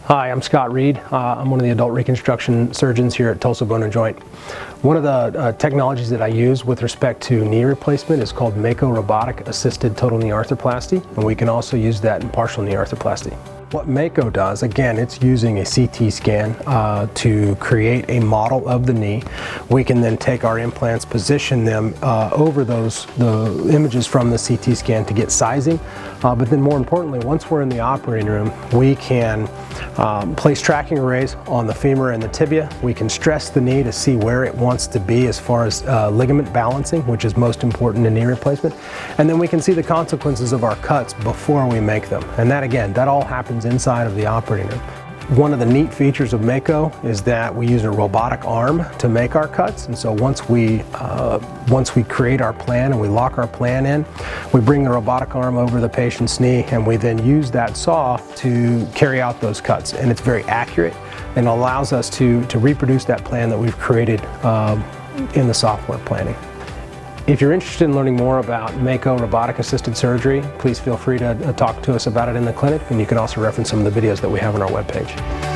Hi, I'm Scott Reid. I'm one of the adult reconstruction surgeons here at Tulsa Bone & Joint. One of the technologies that I use with respect to knee replacement is called Mako Robotic Assisted Total Knee Arthroplasty, and we can also use that in partial knee arthroplasty. What Mako does, again, it's using a CT scan to create a model of the knee. We can then take our implants, position them over the images from the CT scan to get sizing. But then more importantly, once we're in the operating room, we can place tracking arrays on the femur and the tibia. We can stress the knee to see where it wants to be as far as ligament balancing, which is most important in knee replacement. And then we can see the consequences of our cuts before we make them. And that, again, that all happens inside of the operating room. One of the neat features of Mako is that we use a robotic arm to make our cuts, and so once we create our plan and we lock our plan in, we bring the robotic arm over the patient's knee and we then use that saw to carry out those cuts, and it's very accurate and allows us to reproduce that plan that we've created in the software planning. If you're interested in learning more about Mako robotic assisted surgery, please feel free to talk to us about it in the clinic, and you can also reference some of the videos that we have on our webpage.